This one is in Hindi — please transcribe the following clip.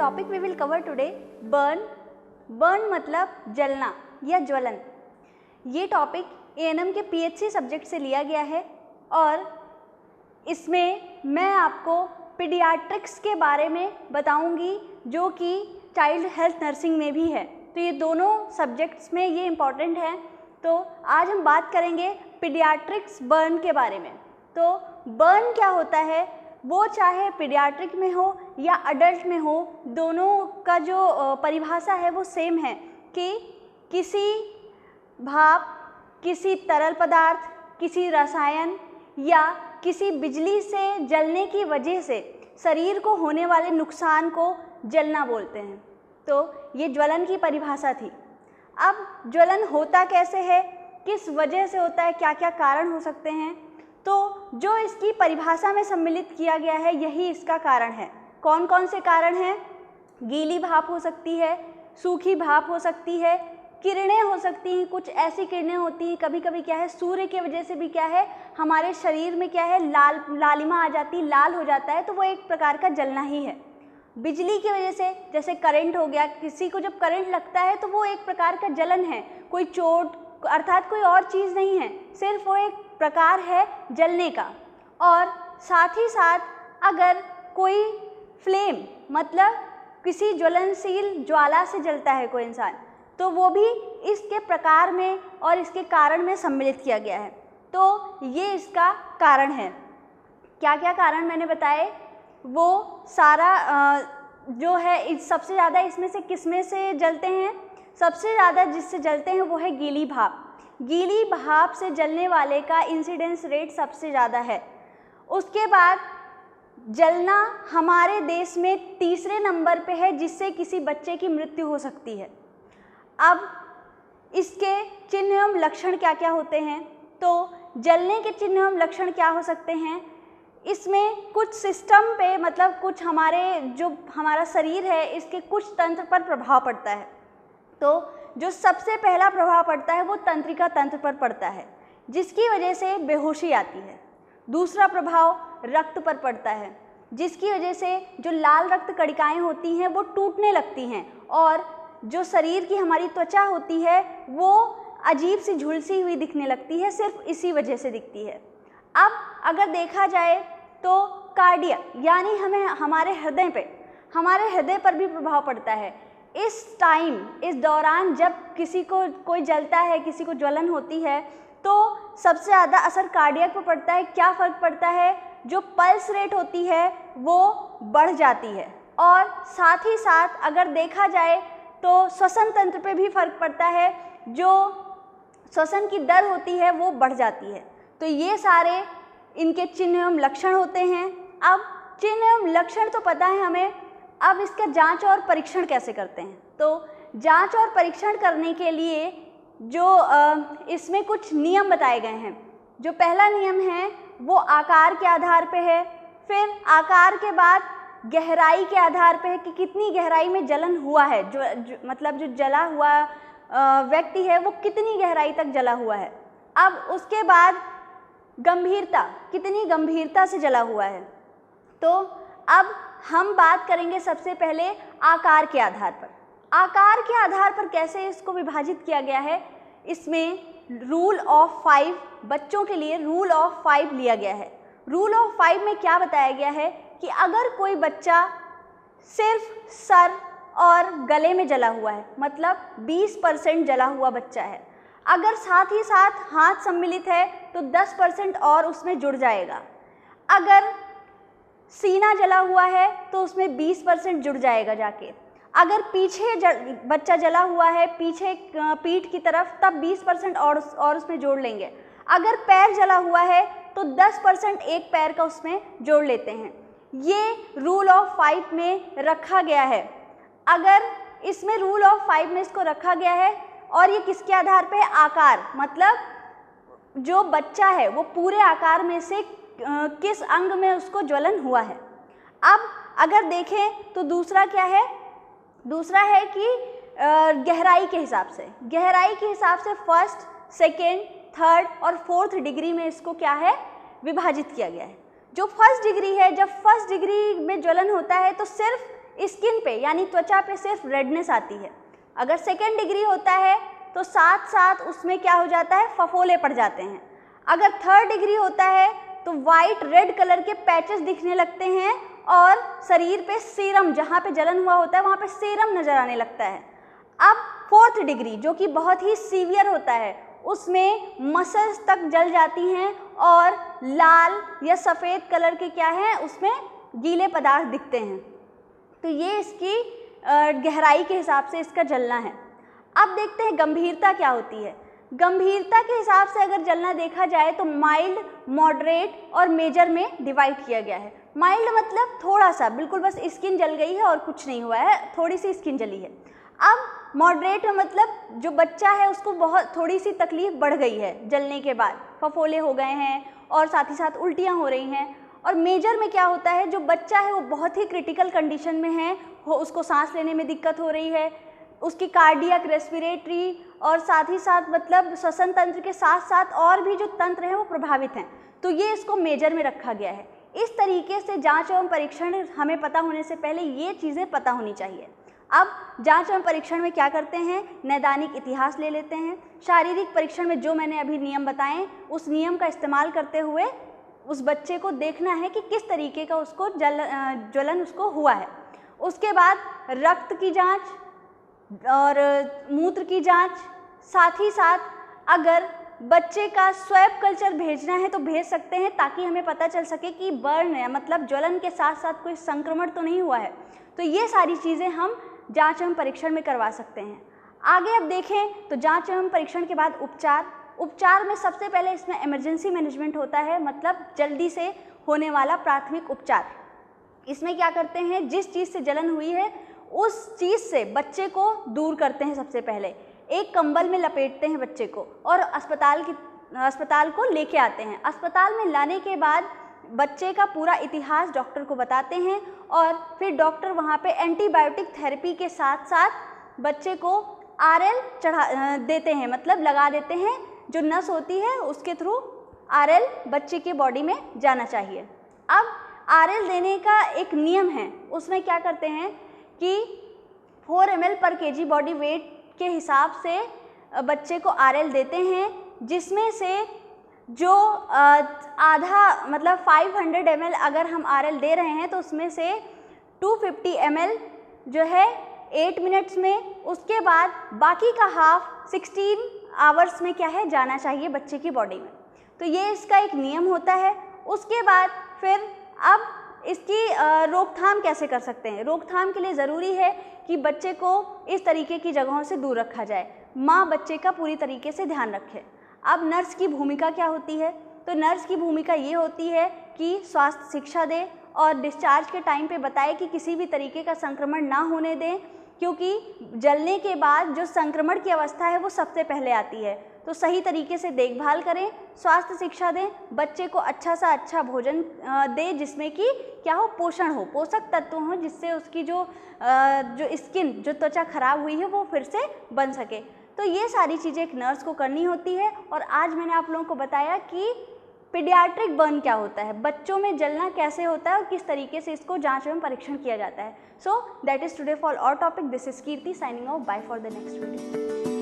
topic we will cover today burn. Burn मतलब जलना या ज्वलन। ये टॉपिक A&M के PHC सब्जेक्ट से लिया गया है और इसमें मैं आपको पीडियाट्रिक्स के बारे में बताऊंगी जो कि चाइल्ड हेल्थ नर्सिंग में भी है। तो ये दोनों सब्जेक्ट्स में ये इम्पॉर्टेंट है। तो आज हम बात करेंगे पीडियाट्रिक्स बर्न के बारे में। तो बर्न क्या होता है, वो चाहे पीडियाट्रिक में हो या अडल्ट में हो, दोनों का जो परिभाषा है वो सेम है कि किसी भाप, किसी तरल पदार्थ, किसी रसायन या किसी बिजली से जलने की वजह से शरीर को होने वाले नुकसान को जलना बोलते हैं। तो ये ज्वलन की परिभाषा थी। अब ज्वलन होता कैसे है, किस वजह से होता है, क्या क्या कारण हो सकते हैं, तो जो इसकी परिभाषा में सम्मिलित किया गया है यही इसका कारण है। कौन कौन से कारण हैं? गीली भाप हो सकती है, सूखी भाप हो सकती है, किरणें हो सकती हैं, कुछ ऐसी किरणें होती हैं, कभी कभी क्या है सूर्य की वजह से भी क्या है हमारे शरीर में क्या है लालिमा आ जाती, लाल हो जाता है, तो वो एक प्रकार का जलना ही है। बिजली की वजह से जैसे करंट हो गया, किसी को जब करंट लगता है तो वो एक प्रकार का जलन है, कोई चोट अर्थात कोई और चीज़ नहीं है, सिर्फ वो एक प्रकार है जलने का। और साथ ही साथ अगर कोई फ्लेम मतलब किसी ज्वलनशील ज्वाला से जलता है कोई इंसान, तो वो भी इसके प्रकार में और इसके कारण में सम्मिलित किया गया है। तो ये इसका कारण है। क्या क्या कारण मैंने बताए, वो सारा जो है सबसे ज़्यादा इसमें से किसमें से जलते हैं? सबसे ज़्यादा जिससे जलते हैं वो है गीली भाप। गीली भाप से जलने वाले का इंसिडेंस रेट सबसे ज़्यादा है। उसके बाद जलना हमारे देश में तीसरे नंबर पे है जिससे किसी बच्चे की मृत्यु हो सकती है। अब इसके चिन्ह एवं लक्षण क्या क्या होते हैं? तो जलने के चिन्ह एवं लक्षण क्या हो सकते हैं? इसमें कुछ सिस्टम पे मतलब कुछ हमारा शरीर है इसके कुछ तंत्र पर प्रभाव पड़ता है। तो जो सबसे पहला प्रभाव पड़ता है वो तंत्रिका तंत्र पर पड़ता है जिसकी वजह से बेहोशी आती है। दूसरा प्रभाव रक्त पर पड़ता है जिसकी वजह से जो लाल रक्त कणिकाएं होती हैं वो टूटने लगती हैं और जो शरीर की हमारी त्वचा होती है वो अजीब सी झुलसी हुई दिखने लगती है, सिर्फ इसी वजह से दिखती है। अब अगर देखा जाए तो कार्डियक यानी हमारे हृदय पर भी प्रभाव पड़ता है। इस दौरान जब किसी को कोई जलता है, किसी को ज्वलन होती है, तो सबसे ज़्यादा असर कार्डियक पर पड़ता है। क्या फ़र्क पड़ता है? जो पल्स रेट होती है वो बढ़ जाती है और साथ ही साथ अगर देखा जाए तो श्वसन तंत्र पे भी फर्क पड़ता है, जो श्वसन की दर होती है वो बढ़ जाती है। तो ये सारे इनके चिन्ह एवं लक्षण होते हैं। अब चिन्ह एवं लक्षण तो पता है हमें, अब इसका जांच और परीक्षण कैसे करते हैं? तो जांच और परीक्षण करने के लिए जो इसमें कुछ नियम बताए गए हैं। जो पहला नियम है वो आकार के आधार पे है, फिर आकार के बाद गहराई के आधार पे है कि कितनी गहराई में जलन हुआ है, मतलब जो जला हुआ व्यक्ति है वो कितनी गहराई तक जला हुआ है। अब उसके बाद गंभीरता, कितनी गंभीरता से जला हुआ है। तो अब हम बात करेंगे सबसे पहले आकार के आधार पर। आकार के आधार पर कैसे इसको विभाजित किया गया है, इसमें रूल ऑफ 5 बच्चों के लिए रूल ऑफ 5 लिया गया है। रूल ऑफ 5 में क्या बताया गया है कि अगर कोई बच्चा सिर्फ सर और गले में जला हुआ है, मतलब 20% जला हुआ बच्चा है, अगर साथ ही साथ हाथ सम्मिलित है तो 10% और उसमें जुड़ जाएगा। अगर सीना जला हुआ है तो उसमें 20% जुड़ जाएगा जाके। अगर पीछे बच्चा जला हुआ है, पीछे पीठ की तरफ, तब 20% और उसमें जोड़ लेंगे। अगर पैर जला हुआ है तो 10% एक पैर का उसमें जोड़ लेते हैं। ये रूल ऑफ 5 में रखा गया है। अगर इसमें रूल ऑफ 5 में इसको रखा गया है और ये किसके आधार पे है? आकार, मतलब जो बच्चा है वो पूरे आकार में से किस अंग में उसको ज्वलन हुआ है। अब अगर देखें तो दूसरा क्या है? दूसरा है कि गहराई के हिसाब से फर्स्ट, सेकेंड, थर्ड और फोर्थ डिग्री में इसको क्या है विभाजित किया गया है। जो फर्स्ट डिग्री है, जब फर्स्ट डिग्री में ज्वलन होता है तो सिर्फ स्किन पे यानी त्वचा पे सिर्फ रेडनेस आती है। अगर सेकेंड डिग्री होता है तो साथ साथ उसमें क्या हो जाता है, फफोले पड़ जाते हैं। अगर थर्ड डिग्री होता है तो वाइट रेड कलर के पैचेस दिखने लगते हैं और शरीर पे सीरम, जहाँ पे जलन हुआ होता है वहाँ पे सीरम नज़र आने लगता है। अब फोर्थ डिग्री जो कि बहुत ही सीवियर होता है, उसमें मसल्स तक जल जाती हैं और लाल या सफ़ेद कलर के क्या है, उसमें गीले पदार्थ दिखते हैं। तो ये इसकी गहराई के हिसाब से इसका जलना है। अब देखते हैं गंभीरता क्या होती है। गंभीरता के हिसाब से अगर जलना देखा जाए तो माइल्ड, मॉडरेट और मेजर में डिवाइड किया गया है। माइल्ड मतलब थोड़ा सा, बिल्कुल बस स्किन जल गई है और कुछ नहीं हुआ है, थोड़ी सी स्किन जली है। अब मॉडरेट में मतलब जो बच्चा है उसको बहुत थोड़ी सी तकलीफ बढ़ गई है जलने के बाद, फफोले हो गए हैं और साथ ही साथ उल्टियाँ हो रही हैं। और मेजर में क्या होता है, जो बच्चा है वो बहुत ही क्रिटिकल कंडीशन में है, उसको सांस लेने में दिक्कत हो रही है, उसकी कार्डियक, रेस्पिरेटरी और साथ ही साथ मतलब श्वसन तंत्र के साथ साथ और भी जो तंत्र हैं वो प्रभावित हैं। तो ये इसको मेजर में रखा गया है। इस तरीके से जांच एवं परीक्षण हमें पता होने से पहले ये चीज़ें पता होनी चाहिए। अब जांच एवं परीक्षण में क्या करते हैं, नैदानिक इतिहास ले लेते हैं। शारीरिक परीक्षण में जो मैंने अभी नियम बताए उस नियम का इस्तेमाल करते हुए उस बच्चे को देखना है कि किस तरीके का उसको ज्वलन उसको हुआ है। उसके बाद रक्त की जांच और मूत्र की जांच, साथ ही साथ अगर बच्चे का स्वैब कल्चर भेजना है तो भेज सकते हैं, ताकि हमें पता चल सके कि बर्न है मतलब ज्वलन के साथ साथ कोई संक्रमण तो नहीं हुआ है। तो ये सारी चीज़ें हम जांच एवं परीक्षण में करवा सकते हैं। आगे अब देखें तो जांच एवं परीक्षण के बाद उपचार में सबसे पहले इसमें इमरजेंसी मैनेजमेंट होता है, मतलब जल्दी से होने वाला प्राथमिक उपचार। इसमें क्या करते हैं, जिस चीज़ से जलन हुई है उस चीज़ से बच्चे को दूर करते हैं। सबसे पहले एक कंबल में लपेटते हैं बच्चे को और अस्पताल को लेके आते हैं। अस्पताल में लाने के बाद बच्चे का पूरा इतिहास डॉक्टर को बताते हैं और फिर डॉक्टर वहाँ पे एंटीबायोटिक थेरेपी के साथ साथ बच्चे को आरएल चढ़ा देते हैं, मतलब लगा देते हैं। जो नस होती है उसके थ्रू आरएल बच्चे के बॉडी में जाना चाहिए। अब आरएल देने का एक नियम है, उसमें क्या करते हैं कि 4 ml पर kg बॉडी वेट के हिसाब से बच्चे को आरएल देते हैं, जिसमें से जो आधा मतलब 500 ml अगर हम आरएल दे रहे हैं तो उसमें से 250 ml जो है 8 मिनट्स में, उसके बाद बाकी का हाफ 16 आवर्स में क्या है जाना चाहिए बच्चे की बॉडी में। तो ये इसका एक नियम होता है। उसके बाद फिर अब इसकी रोकथाम कैसे कर सकते हैं। रोकथाम के लिए ज़रूरी है कि बच्चे को इस तरीके की जगहों से दूर रखा जाए, माँ बच्चे का पूरी तरीके से ध्यान रखे। अब नर्स की भूमिका क्या होती है, तो नर्स की भूमिका ये होती है कि स्वास्थ्य शिक्षा दे और डिस्चार्ज के टाइम पे बताए कि किसी भी तरीके का संक्रमण ना होने दें, क्योंकि जलने के बाद जो संक्रमण की अवस्था है वो सबसे पहले आती है। तो सही तरीके से देखभाल करें, स्वास्थ्य शिक्षा दें, बच्चे को अच्छा सा अच्छा भोजन दें जिसमें कि क्या हो, पोषण हो, पोषक तत्व हो, जिससे उसकी जो स्किन, जो त्वचा खराब हुई है वो फिर से बन सके। तो ये सारी चीज़ें एक नर्स को करनी होती है। और आज मैंने आप लोगों को बताया कि पीडियाट्रिक बर्न क्या होता है, बच्चों में जलना कैसे होता है और किस तरीके से इसको जांच एवं परीक्षण किया जाता है। So that is today for our topic. This is Kirti signing off. Bye for the next video.